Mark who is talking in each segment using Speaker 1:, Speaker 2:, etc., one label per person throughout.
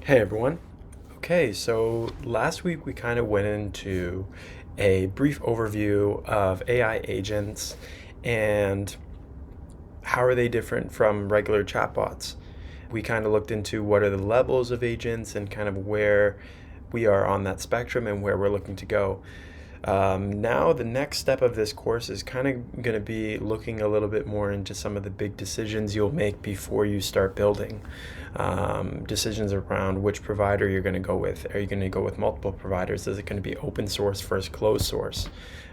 Speaker 1: Hey everyone. Okay, so last week we kind of went into a brief overview of AI agents and how are they different from regular chatbots. We kind of looked into what are the levels of agents and kind of where we are on that spectrum and where we're looking to go. Now, the next step of this course is kind of going to be looking a little bit more into some of the big decisions you'll make before you start building. Decisions around which provider you're going to go with. Are you going to go with multiple providers? Is it going to be open source versus closed source?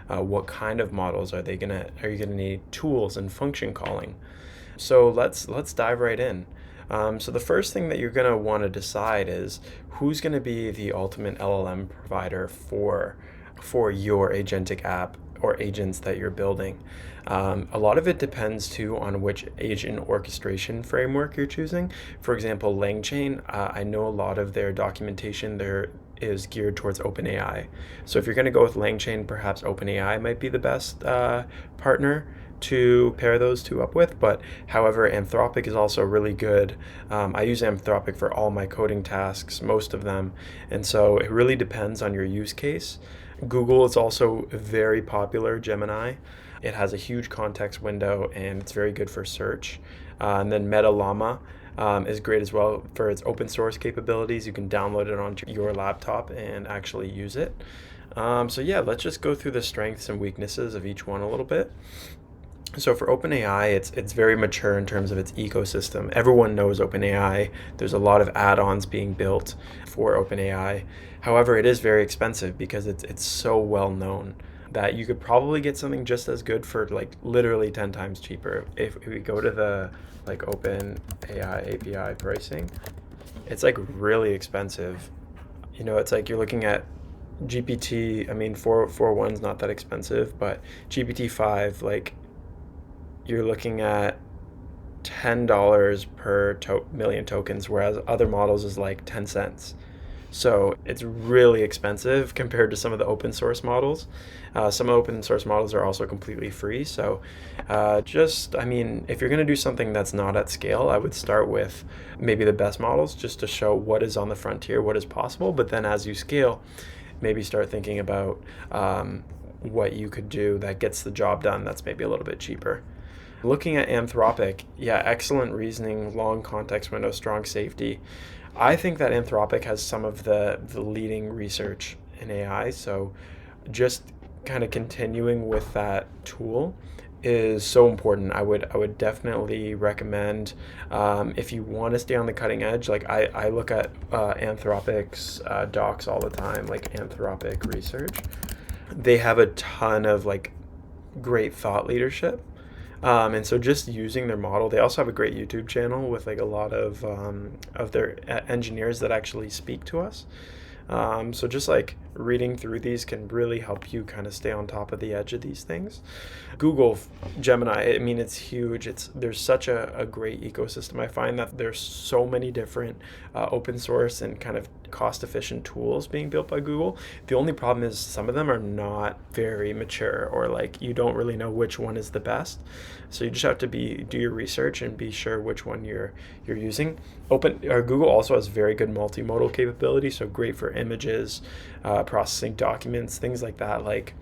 Speaker 1: What kind of models are you going to need tools and function calling? So let's dive right in. So the first thing that you're going to want to decide is who's going to be the ultimate LLM provider for your agentic app or agents that you're building. A lot of it depends too on which agent orchestration framework you're choosing. For example, LangChain, I know a lot of their documentation there is geared towards OpenAI. So if you're going to go with LangChain, perhaps OpenAI might be the best partner to pair those two up with. But however, Anthropic is also really good. I use Anthropic for all my coding tasks, most of them. And so it really depends on your use case. Google is also very popular, Gemini. It has a huge context window and it's very good for search. And then Meta Llama is great as well for its open source capabilities. You can download it onto your laptop and actually use it. So yeah, let's just go through the strengths and weaknesses of each one a little bit. So for OpenAI, it's very mature in terms of its ecosystem. Everyone knows OpenAI. There's a lot of add-ons being built for OpenAI. However, it is very expensive because it's so well known that you could probably get something just as good for like literally 10 times cheaper. If we go to the like OpenAI API pricing, it's like really expensive. It's like you're looking at GPT. I mean, 4.1's not that expensive, but GPT-5 like you're looking at $10 per million tokens, whereas other models is like 10 cents. So it's really expensive compared to some of the open source models. Some open source models are also completely free. So I mean, if you're going to do something that's not at scale, I would start with maybe the best models just to show what is on the frontier, what is possible. But then as you scale, maybe start thinking about what you could do that gets the job done that's maybe a little bit cheaper. Looking at Anthropic, yeah, excellent reasoning, long context window, strong safety. I think that Anthropic has some of the leading research in AI. So just kind of continuing with that tool is so important. I would definitely recommend if you want to stay on the cutting edge. Like I look at Anthropic's docs all the time, like Anthropic research. They have a ton of like great thought leadership. And so just using their model, they also have a great YouTube channel with like a lot of their engineers that actually speak to us. So just like reading through these can really help you kind of stay on top of the edge of these things. Google Gemini, I mean, it's huge. There's such a great ecosystem. I find that there's so many different open source and kind of cost efficient tools being built by Google. The only problem is some of them are not very mature or like you don't really know which one is the best. So you just have to do your research and be sure which one you're using. Google also has very good multimodal capability, so great for images, processing documents, things like that. Like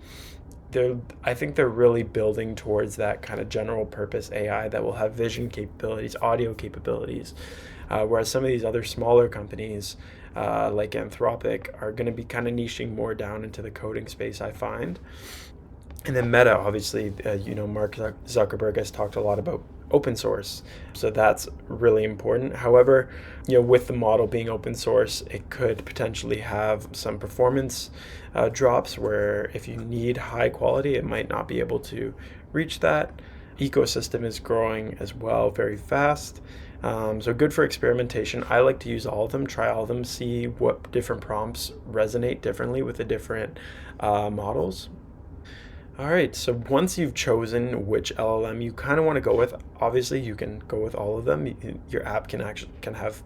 Speaker 1: I think they're really building towards that kind of general purpose AI that will have vision capabilities, audio capabilities, whereas some of these other smaller companies like Anthropic are going to be kind of niching more down into the coding space, I find. And then Meta, obviously, Mark Zuckerberg has talked a lot about open source. So that's really important. However, with the model being open source, it could potentially have some performance drops where if you need high quality, it might not be able to reach that. Ecosystem is growing as well very fast. So good for experimentation. I like to use all of them, try all of them, see what different prompts resonate differently with the different models. All right, so once you've chosen which LLM you kind of want to go with, obviously you can go with all of them. Your app can have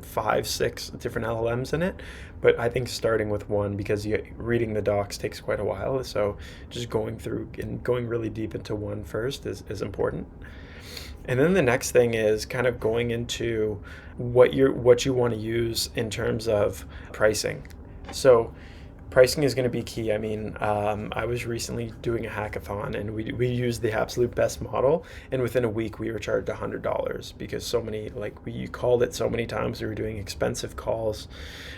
Speaker 1: 5, 6 different LLMs in it, but I think starting with one because reading the docs takes quite a while. So just going through and going really deep into one first is important. And then the next thing is kind of going into what you want to use in terms of pricing. So pricing is going to be key. I mean, I was recently doing a hackathon and we used the absolute best model. And within a week, we were charged $100 because so many, like, we called it so many times. We were doing expensive calls.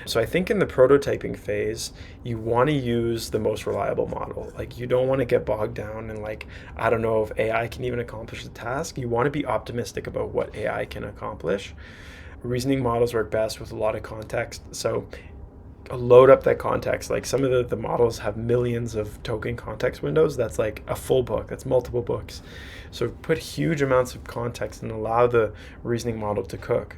Speaker 1: So I think in the prototyping phase, you want to use the most reliable model. Like, you don't want to get bogged down and, like, I don't know if AI can even accomplish the task. You want to be optimistic about what AI can accomplish. Reasoning models work best with a lot of context. So load up that context. Like some of the models have millions of token context windows. That's like a full book, that's multiple books. So put huge amounts of context and allow the reasoning model to cook.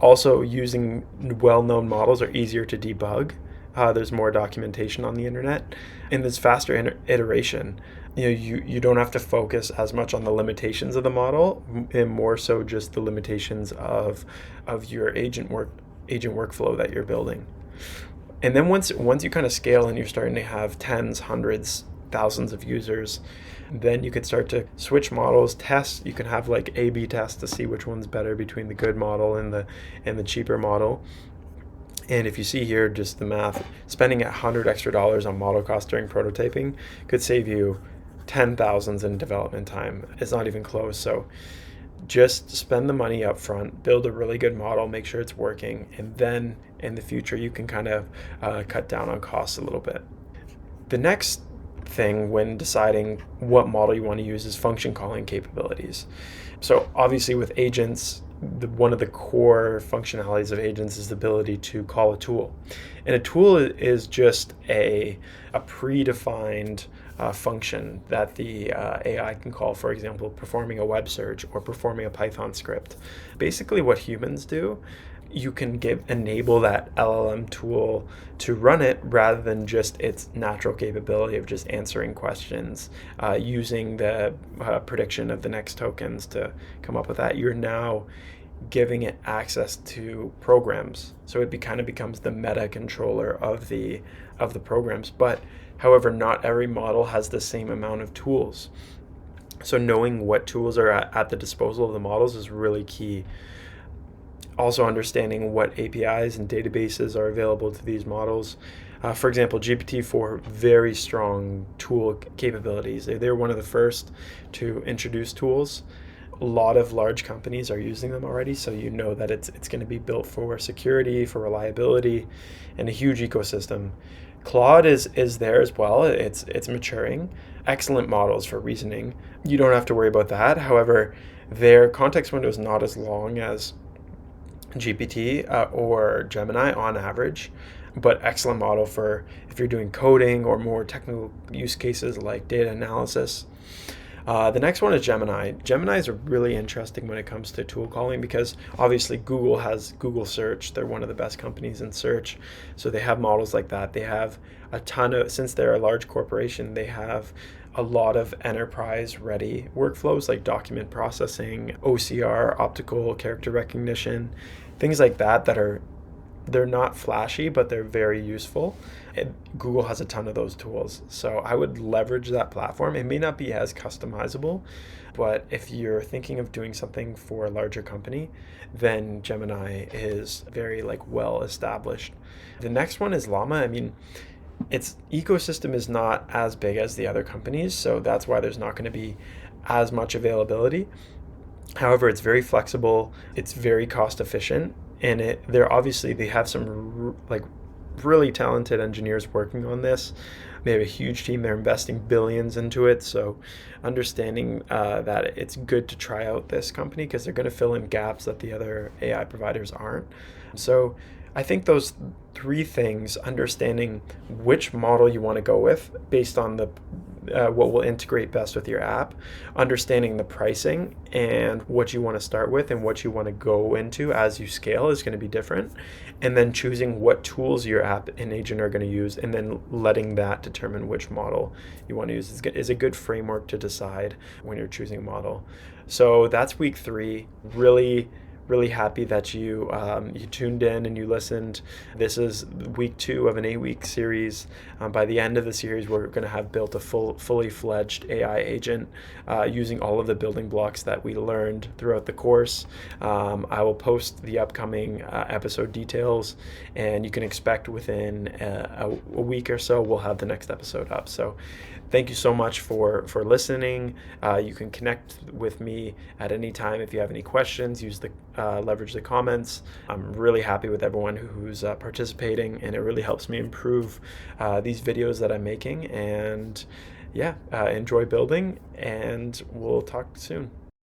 Speaker 1: Also, using well-known models are easier to debug. There's more documentation on the internet, and there's faster iteration. You don't have to focus as much on the limitations of the model, and more so just the limitations of your agent workflow that you're building. And then once you kind of scale and you're starting to have tens, hundreds, thousands of users, then you could start to switch models, test. You can have like A/B tests to see which one's better between the good model and the cheaper model. And if you see here, just the math, spending $100 extra on model cost during prototyping could save you 10,000s in development time. It's not even close. So just spend the money up front, build a really good model, make sure it's working, and then in the future you can kind of cut down on costs a little bit. The next thing when deciding what model you want to use is function calling capabilities. So obviously with agents, one of the core functionalities of agents is the ability to call a tool. And a tool is just a predefined function that the AI can call, for example, performing a web search or performing a Python script. Basically what humans do, you can enable that LLM tool to run it rather than just its natural capability of just answering questions, using the prediction of the next tokens to come up with that. You're now giving it access to programs, so it kind of becomes the meta controller of the programs. But however, not every model has the same amount of tools. So knowing what tools are at the disposal of the models is really key. Also understanding what APIs and databases are available to these models. For example, GPT-4, very strong tool capabilities. They're one of the first to introduce tools. A lot of large companies are using them already, so you know that it's going to be built for security, for reliability, and a huge ecosystem. Claude is there as well. It's maturing. Excellent models for reasoning. You don't have to worry about that. However, their context window is not as long as GPT or Gemini on average, but excellent model for if you're doing coding or more technical use cases like data analysis. The next one is Gemini. Gemini is really interesting when it comes to tool calling because obviously Google has Google Search. They're one of the best companies in search. So they have models like that. They have a ton of, since they're a large corporation, they have a lot of enterprise ready workflows like document processing, OCR, optical character recognition, things like that they're not flashy, but they're very useful. Google has a ton of those tools. So I would leverage that platform. It may not be as customizable, but if you're thinking of doing something for a larger company, then Gemini is very well established. The next one is Llama. I mean, its ecosystem is not as big as the other companies, so that's why there's not going to be as much availability. However, it's very flexible, it's very cost efficient, and they have some really talented engineers working on this. They have a huge team. They're investing billions into it. So understanding that it's good to try out this company because they're going to fill in gaps that the other AI providers aren't. So I think those three things, understanding which model you want to go with based on the what will integrate best with your app, understanding the pricing and what you want to start with and what you want to go into as you scale is going to be different, and then choosing what tools your app and agent are going to use, and then letting that determine which model you want to use is a good framework to decide when you're choosing a model. So that's week 3. Really Really happy that you tuned in and you listened. This is week 2 of an 8-week series. By the end of the series, we're going to have built a fully fledged AI agent using all of the building blocks that we learned throughout the course. I will post the upcoming episode details, and you can expect within a week or so we'll have the next episode up. So thank you so much for listening. You can connect with me at any time if you have any questions. Leverage the comments. I'm really happy with everyone who's participating, and it really helps me improve these videos that I'm making. And yeah, enjoy building, and we'll talk soon.